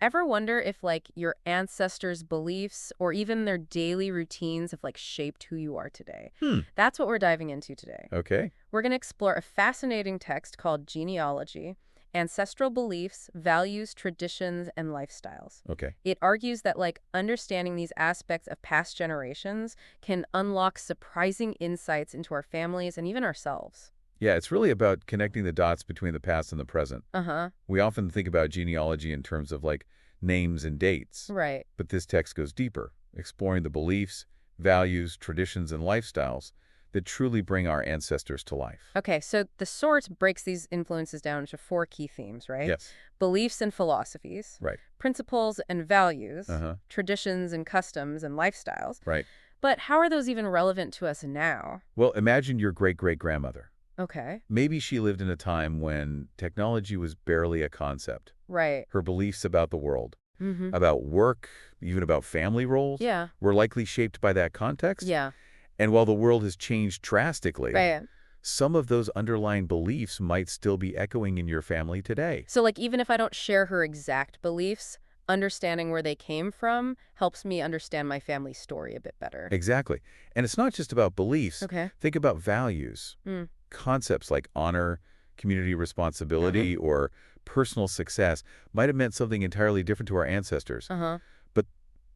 Ever wonder if, like, your ancestors' beliefs or even their daily routines have, like, shaped who you are today? Hmm. That's what we're diving into today. Okay. We're going to explore a fascinating text called Genealogy, Ancestral Beliefs, Values, Traditions, and Lifestyles. Okay. It argues that, like, understanding these aspects of past generations can unlock surprising insights into our families and even ourselves. Yeah, it's really about connecting the dots between the past and the present. Uh-huh. We often think about genealogy in terms of like names and dates, Right. but this text goes deeper, exploring the beliefs, values, traditions, and lifestyles that truly bring our ancestors to life. Okay, so the source breaks these influences down into four key themes, right? Yes. Beliefs and philosophies, Right. principles and values, Uh-huh. traditions and customs and lifestyles. Right. But how are those even relevant to us now? Well, imagine your great-great-grandmother. Okay, Maybe she lived in a time when technology was barely a concept. right. Her beliefs about the world, Mm-hmm. about work, even about family roles, Yeah, were likely shaped by that context. yeah, And while the world has changed drastically, right. some of those underlying beliefs might still be echoing in your family today. So, like, even if I don't share her exact beliefs, understanding where they came from helps me understand my family's story a bit better. Exactly. And it's not just about beliefs. Okay. Think about values. Mm. Concepts like honor, community responsibility, or personal success might have meant something entirely different to our ancestors. Uh-huh. But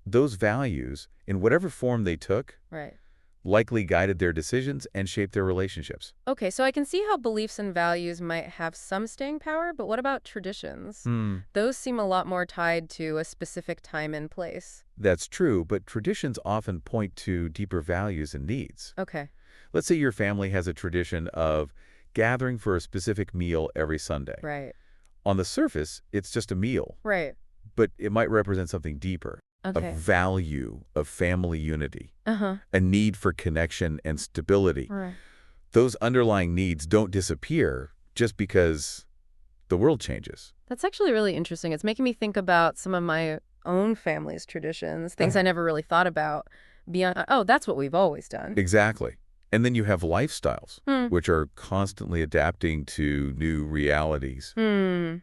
those values, in whatever form they took, Right. likely guided their decisions and shaped their relationships. Okay, so I can see how beliefs and values might have some staying power, but what about traditions? Those seem a lot more tied to a specific time and place. That's true, but traditions often point to deeper values and needs. Okay. Let's say your family has a tradition of gathering for a specific meal every Sunday. Right. On the surface, it's just a meal, Right. but it might represent something deeper, a Okay. value of family unity, Uh-huh. a need for connection and stability. Right. Those underlying needs don't disappear just because the world changes. That's actually really interesting. It's making me think about some of my own family's traditions, things I never really thought about beyond, oh, that's what we've always done. Exactly. And then you have lifestyles, Hmm. which are constantly adapting to new realities. Hmm.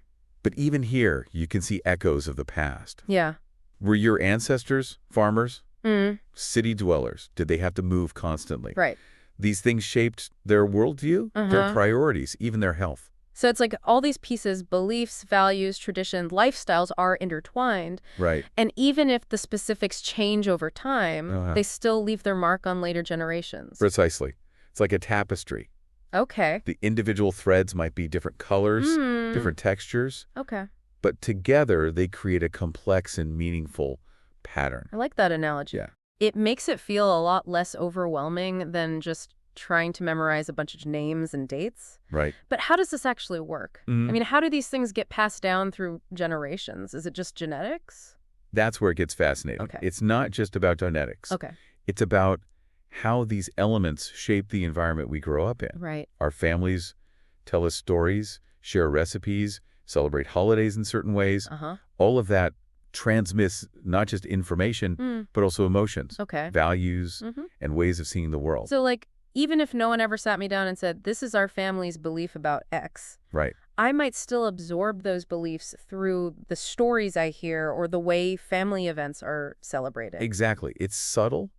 But even here, you can see echoes of the past. Yeah. Were your ancestors farmers, Hmm. city dwellers? Did they have to move constantly? Right. These things shaped their worldview, their Uh-huh. priorities, even their health. So it's like all these pieces, beliefs, values, tradition, lifestyles are intertwined. Right. And even if the specifics change over time, Uh-huh. they still leave their mark on later generations. Precisely. It's like a tapestry. Okay. The individual threads might be different colors, Hmm. different textures, Okay. but together they create a complex and meaningful pattern. I like that analogy. Yeah. It makes it feel a lot less overwhelming than just trying to memorize a bunch of names and dates. Right. But how does this actually work? Mhm. I mean, how do these things get passed down through generations? Is it just genetics? That's where it gets fascinating. Okay. It's not just about genetics. Okay. It's about how these elements shape the environment we grow up in. Right. Our families tell us stories, share recipes, celebrate holidays in certain ways. Uh-huh. All of that transmits not just information, Mm. but also emotions, Okay. values, Mm-hmm. and ways of seeing the world. So, like, even if no one ever sat me down and said, this is our family's belief about X, Right. I might still absorb those beliefs through the stories I hear or the way family events are celebrated. Exactly. It's subtle,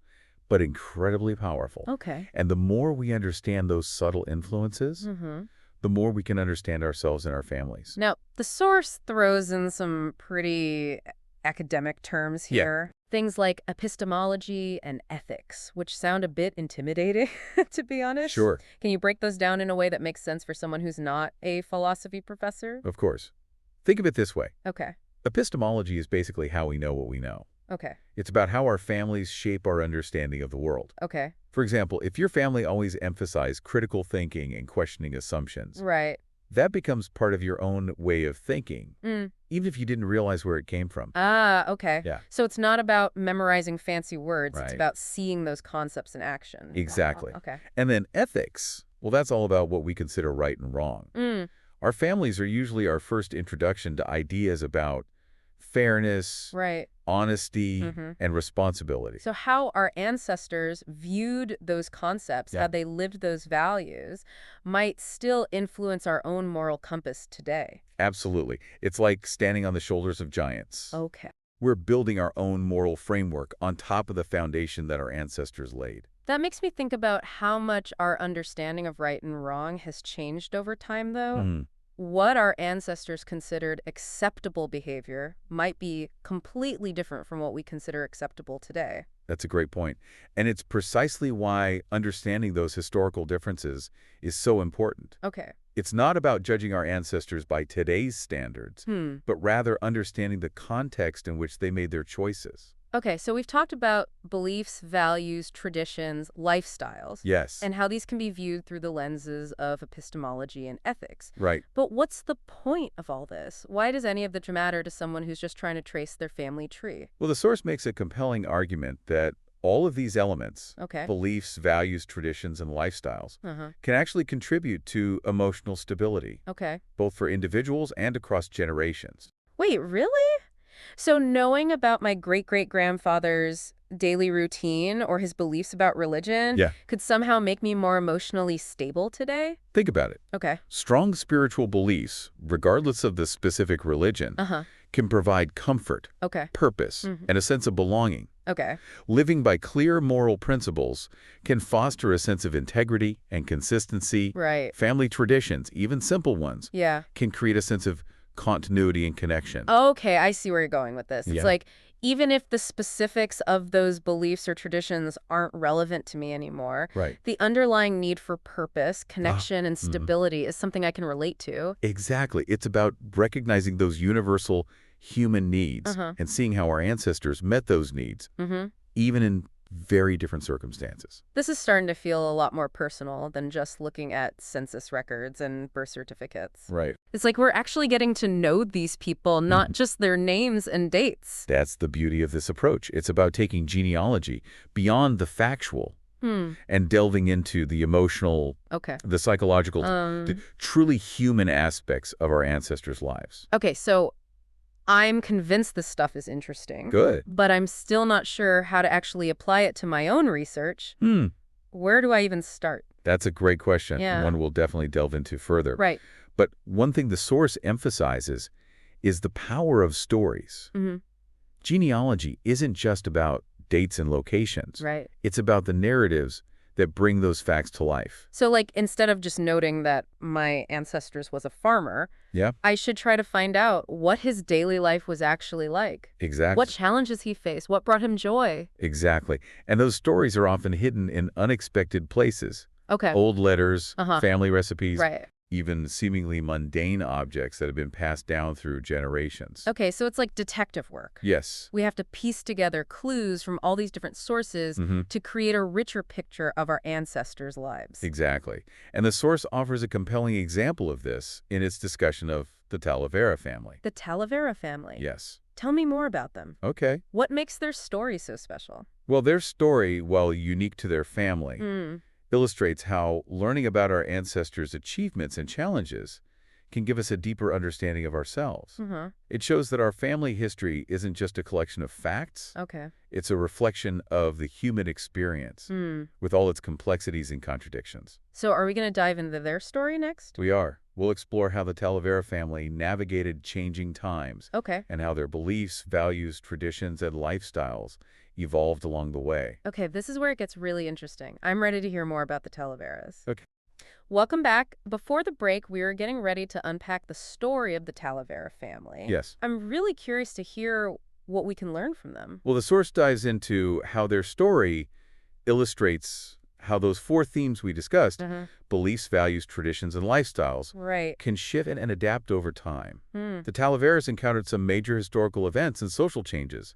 but incredibly powerful. Okay. And the more we understand those subtle influences, Mm-hmm. the more we can understand ourselves and our families. Now, the source throws in some pretty academic terms Yeah. here. Things like epistemology and ethics, which sound a bit intimidating, to be honest. Sure, Can you break those down in a way that makes sense for someone who's not a philosophy professor? of course. Think of it this way. Okay. Epistemology is basically how we know what we know. Okay. It's about how our families shape our understanding of the world. Okay. For example, if your family always emphasized critical thinking and questioning assumptions, Right. that becomes part of your own way of thinking, Mm. even if you didn't realize where it came from. Ah, okay. Yeah. So it's not about memorizing fancy words. It's Right. about seeing those concepts in action. Exactly. Okay. And then ethics, well, that's all about what we consider right and wrong. Mm. Our families are usually our first introduction to ideas about fairness, Right. honesty, and responsibility. So how our ancestors viewed those concepts, how they lived those values, might still influence our own moral compass today. Absolutely. It's like standing on the shoulders of giants. Okay. We're building our own moral framework on top of the foundation that our ancestors laid. That makes me think about how much our understanding of right and wrong has changed over time, though. What our ancestors considered acceptable behavior might be completely different from what we consider acceptable today. That's a great point. And it's precisely why understanding those historical differences is so important. Okay. It's not about judging our ancestors by today's standards, but rather understanding the context in which they made their choices. Okay, so we've talked about beliefs, values, traditions, lifestyles. Yes. And how these can be viewed through the lenses of epistemology and ethics. Right. But what's the point of all this? Why does any of it matter to someone who's just trying to trace their family tree? Well, the source makes a compelling argument that all of these elements, Okay. beliefs, values, traditions, and lifestyles, can actually contribute to emotional stability, Okay. both for individuals and across generations. Wait, really? So knowing about my great-great-grandfather's daily routine or his beliefs about religion could somehow make me more emotionally stable today? Think about it. Okay. Strong spiritual beliefs, regardless of the specific religion, can provide comfort, purpose, and a sense of belonging. Okay. Living by clear moral principles can foster a sense of integrity and consistency. Right. Family traditions, even simple ones, Yeah. can create a sense of continuity and connection. Okay, I see where you're going with this. It's Yeah. like, even if the specifics of those beliefs or traditions aren't relevant to me anymore, Right. the underlying need for purpose, connection, and stability is something I can relate to. Exactly. It's about recognizing those universal human needs and seeing how our ancestors met those needs, even in very different circumstances. This is starting to feel a lot more personal than just looking at census records and birth certificates. Right. It's like we're actually getting to know these people, not just their names and dates. That's the beauty of this approach. It's about taking genealogy beyond the factual and delving into the emotional, the psychological, the truly human aspects of our ancestors' lives. Okay, so I'm convinced this stuff is interesting. Good. But I'm still not sure how to actually apply it to my own research. Where do I even start? That's a great question. Yeah. One we'll definitely delve into further. Right. But one thing the source emphasizes is the power of stories. Genealogy isn't just about dates and locations. Right. It's about the narratives that bring those facts to life. So, like, instead of just noting that my ancestors was a farmer, I should try to find out what his daily life was actually like. Exactly. What challenges he faced, what brought him joy. Exactly. And those stories are often hidden in unexpected places. Okay. Old letters, family recipes, Right. even seemingly mundane objects that have been passed down through generations. Okay, so it's like detective work. Yes. We have to piece together clues from all these different sources to create a richer picture of our ancestors' lives. Exactly. And the source offers a compelling example of this in its discussion of the Talavera family. The Talavera family. Yes. Tell me more about them. Okay. What makes their story so special? Well, their story, while unique to their family, illustrates how learning about our ancestors' achievements and challenges can give us a deeper understanding of ourselves. It shows that our family history isn't just a collection of facts. Okay. It's a reflection of the human experience with all its complexities and contradictions. So are we going to dive into their story next? We are. We'll explore how the Talavera family navigated changing times and how their beliefs, values, traditions, and lifestyles evolved along the way. Okay, this is where it gets really interesting. I'm ready to hear more about the Talaveras. Okay. Welcome back. Before the break, we were getting ready to unpack the story of the Talavera family. Yes. I'm really curious to hear what we can learn from them. Well, the source dives into how their story illustrates how those four themes we discussed, beliefs, values, traditions, and lifestyles, can shift and adapt over time. The Talaveras encountered some major historical events and social changes.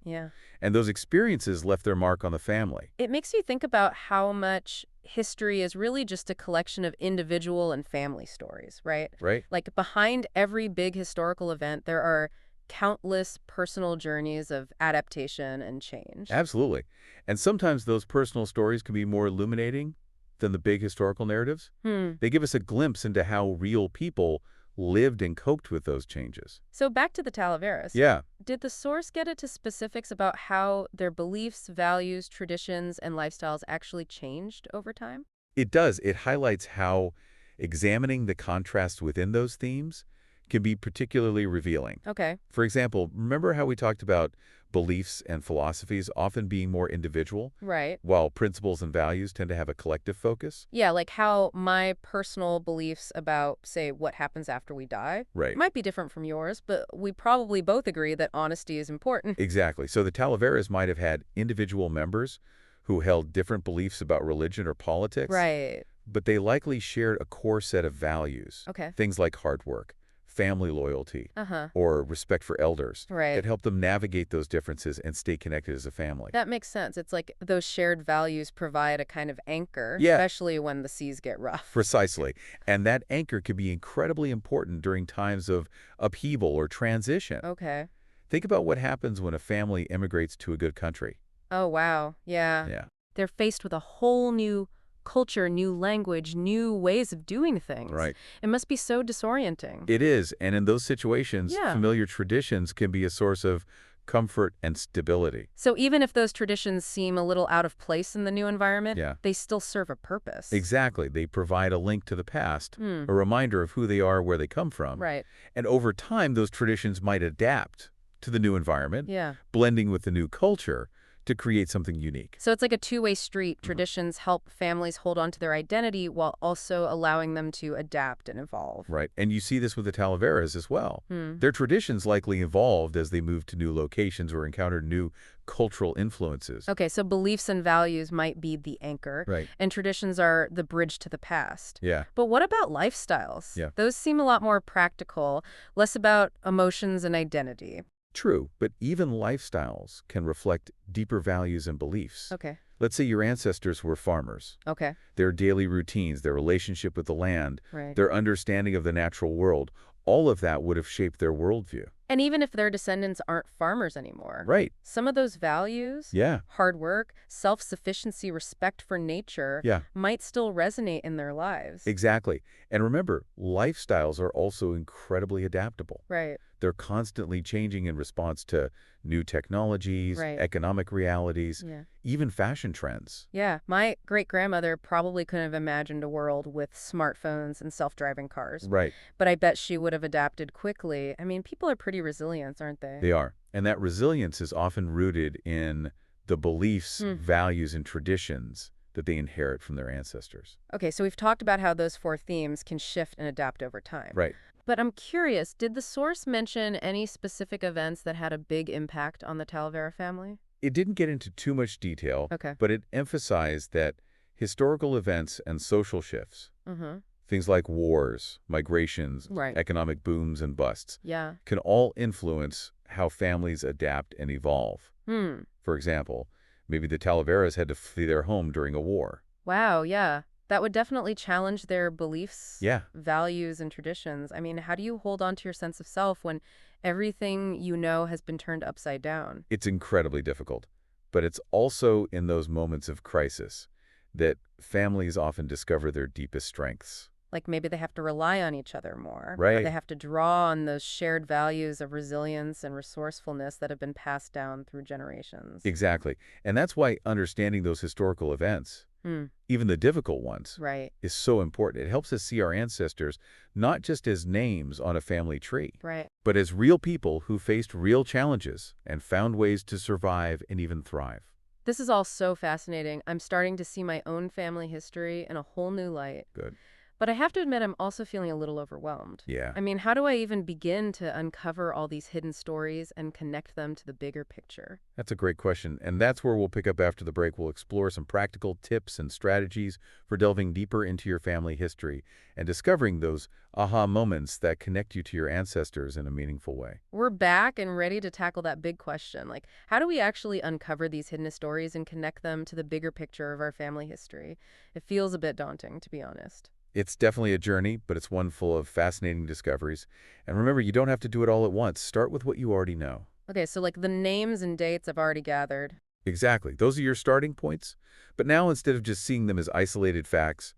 And those experiences left their mark on the family. It makes you think about how much history is really just a collection of individual and family stories, right? Right. Like behind every big historical event, there are countless personal journeys of adaptation and change. Absolutely. And sometimes those personal stories can be more illuminating than the big historical narratives. They give us a glimpse into how real people lived and coped with those changes. So back to the Talaveras. Yeah, Did the source get into specifics about how their beliefs, values, traditions, and lifestyles actually changed over time? it does. It highlights how examining the contrast within those themes can be particularly revealing. Okay. For example, remember how we talked about beliefs and philosophies often being more individual, Right. while principles and values tend to have a collective focus? Yeah, like how my personal beliefs about, say, what happens after we die Right. might be different from yours, but we probably both agree that honesty is important. Exactly. So the Talaveras might have had individual members who held different beliefs about religion or politics, Right. but they likely shared a core set of values. Okay. Things like hard work, family loyalty, Uh-huh. or respect for elders Right. that help them navigate those differences and stay connected as a family. That makes sense. It's like those shared values provide a kind of anchor, Yeah. especially when the seas get rough. Precisely. And that anchor can be incredibly important during times of upheaval or transition. Okay. Think about what happens when a family immigrates to a good country. Oh, wow. Yeah. Yeah. They're faced with a whole new culture, new language, new ways of doing things. Right. It must be so disorienting. It is. And in those situations, Yeah. familiar traditions can be a source of comfort and stability. So even if those traditions seem a little out of place in the new environment, Yeah. they still serve a purpose. Exactly. They provide a link to the past, Hmm. a reminder of who they are, where they come from. Right. And over time, those traditions might adapt to the new environment, Yeah. blending with the new culture to create something unique. So it's like a two-way street. Traditions help families hold on to their identity while also allowing them to adapt and evolve. Right. And you see this with the Talaveras as well. Hmm. Their traditions likely evolved as they moved to new locations or encountered new cultural influences. Okay, so beliefs and values might be the anchor, Right. and traditions are the bridge to the past. Yeah. But what about lifestyles? Yeah. Those seem a lot more practical, less about emotions and identity. True, but even lifestyles can reflect deeper values and beliefs. Okay. Let's say your ancestors were farmers. Okay. Their daily routines, their relationship with the land, Right. their understanding of the natural world, all of that would have shaped their worldview. And even if their descendants aren't farmers anymore, Right. some of those values, Yeah. hard work, self-sufficiency, respect for nature, Yeah. might still resonate in their lives. Exactly. And remember, lifestyles are also incredibly adaptable. Right. They're constantly changing in response to new technologies, Right. economic realities, Yeah. even fashion trends. Yeah. My great-grandmother probably couldn't have imagined a world with smartphones and self-driving cars. Right. But I bet she would have adapted quickly. I mean, people are pretty resilient, aren't they? They are. And that resilience is often rooted in the beliefs, values, and traditions that they inherit from their ancestors. Okay, so we've talked about how those four themes can shift and adapt over time. Right. But I'm curious, did the source mention any specific events that had a big impact on the Talavera family? It didn't get into too much detail, Okay. but it emphasized that historical events and social shifts, Mm-hmm. things like wars, migrations, Right. economic booms and busts, Yeah. can all influence how families adapt and evolve. Hmm. For example, maybe the Talaveras had to flee their home during a war. Wow, yeah. That would definitely challenge their beliefs, Yeah. values, and traditions. I mean, how do you hold on to your sense of self when everything you know has been turned upside down? It's incredibly difficult, but it's also in those moments of crisis that families often discover their deepest strengths. Like maybe they have to rely on each other more. Or Right. they have to draw on those shared values of resilience and resourcefulness that have been passed down through generations. Exactly. And that's why understanding those historical events, Hmm. even the difficult ones, Right. is so important. It helps us see our ancestors not just as names on a family tree, Right. but as real people who faced real challenges and found ways to survive and even thrive. This is all so fascinating. I'm starting to see my own family history in a whole new light. Good. But I have to admit, I'm also feeling a little overwhelmed. Yeah. I mean, how do I even begin to uncover all these hidden stories and connect them to the bigger picture? That's a great question. And that's where we'll pick up after the break. We'll explore some practical tips and strategies for delving deeper into your family history and discovering those aha moments that connect you to your ancestors in a meaningful way. We're back and ready to tackle that big question. Like, how do we actually uncover these hidden stories and connect them to the bigger picture of our family history? It feels a bit daunting, to be honest. It's definitely a journey, but it's one full of fascinating discoveries. And remember, you don't have to do it all at once. Start with what you already know. Okay, so like the names and dates I've already gathered. Exactly. Those are your starting points. But now, instead of just seeing them as isolated facts,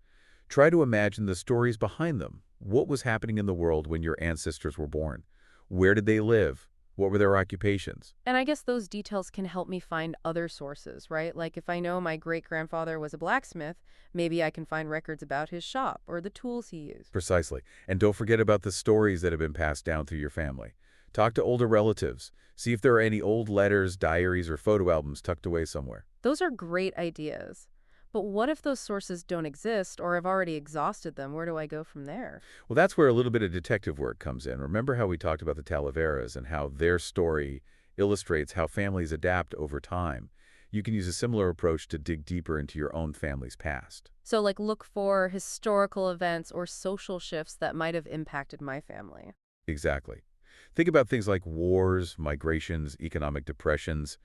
try to imagine the stories behind them. What was happening in the world when your ancestors were born? Where did they live? What were their occupations? And I guess those details can help me find other sources, right? Like if I know my great-grandfather was a blacksmith, maybe I can find records about his shop or the tools he used. Precisely. And don't forget about the stories that have been passed down through your family. Talk to older relatives. See if there are any old letters, diaries, or photo albums tucked away somewhere. Those are great ideas. But what if those sources don't exist or I've already exhausted them? Where do I go from there? Well, that's where a little bit of detective work comes in. Remember how we talked about the Talaveras and how their story illustrates how families adapt over time? You can use a similar approach to dig deeper into your own family's past. So, like, look for historical events or social shifts that might have impacted my family. Exactly. Think about things like wars, migrations, economic depressions.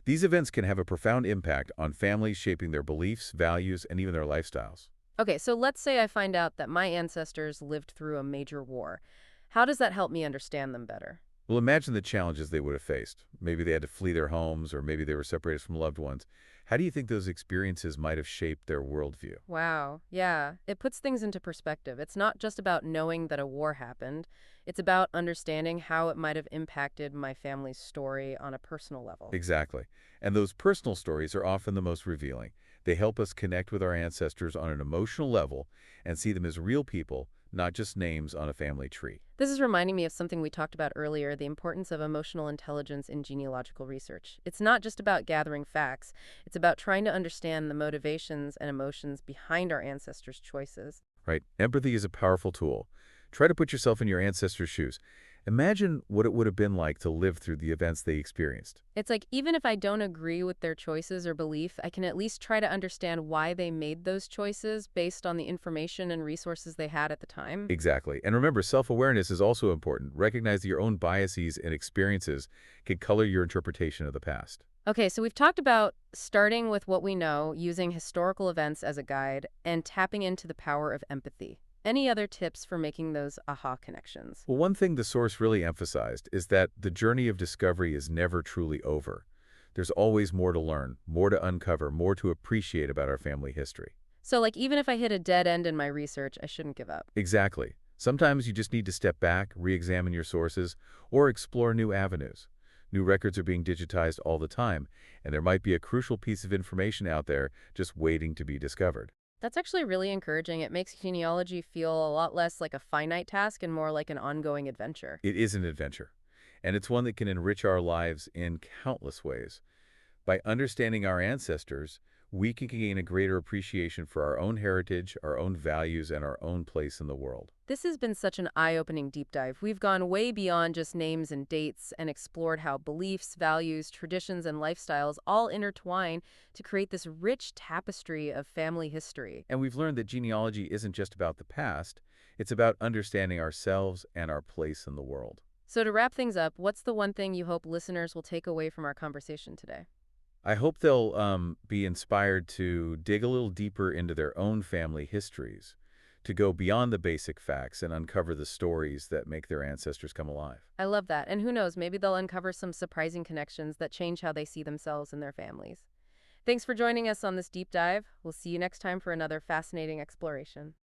These events can have a profound impact on families, shaping their beliefs, values, and even their lifestyles. Okay, so let's say I find out that my ancestors lived through a major war. How does that help me understand them better? Well, imagine the challenges they would have faced. Maybe they had to flee their homes, or maybe they were separated from loved ones. How do you think those experiences might have shaped their worldview? Wow, yeah, it puts things into perspective. It's not just about knowing that a war happened, it's about understanding how it might have impacted my family's story on a personal level. Exactly. And those personal stories are often the most revealing. They help us connect with our ancestors on an emotional level and see them as real people, not just names on a family tree. This is reminding me of something we talked about earlier, the importance of emotional intelligence in genealogical research. It's not just about gathering facts, it's about trying to understand the motivations and emotions behind our ancestors' choices. Right? Empathy is a powerful tool. Try to put yourself in your ancestors' shoes. Imagine what it would have been like to live through the events they experienced. It's like even if I don't agree with their choices or belief, I can at least try to understand why they made those choices based on the information and resources they had at the time. Exactly. And remember, self-awareness is also important. Recognize that your own biases and experiences can color your interpretation of the past. Okay, so we've talked about starting with what we know, using historical events as a guide, and tapping into the power of empathy. Any other tips for making those aha connections? Well, one thing the source really emphasized is that the journey of discovery is never truly over. There's always more to learn, more to uncover, more to appreciate about our family history. So, like, even if I hit a dead end in my research, I shouldn't give up. Exactly. Sometimes you just need to step back, re-examine your sources, or explore new avenues. New records are being digitized all the time, and there might be a crucial piece of information out there just waiting to be discovered. That's actually really encouraging. It makes genealogy feel a lot less like a finite task and more like an ongoing adventure. It is an adventure, and it's one that can enrich our lives in countless ways. By understanding our ancestors, we can gain a greater appreciation for our own heritage, our own values, and our own place in the world. This has been such an eye-opening deep dive. We've gone way beyond just names and dates and explored how beliefs, values, traditions, and lifestyles all intertwine to create this rich tapestry of family history. And we've learned that genealogy isn't just about the past, it's about understanding ourselves and our place in the world. So to wrap things up, what's the one thing you hope listeners will take away from our conversation today? I hope they'll be inspired to dig a little deeper into their own family histories, to go beyond the basic facts and uncover the stories that make their ancestors come alive. I love that. And who knows, maybe they'll uncover some surprising connections that change how they see themselves and their families. Thanks for joining us on this deep dive. We'll see you next time for another fascinating exploration.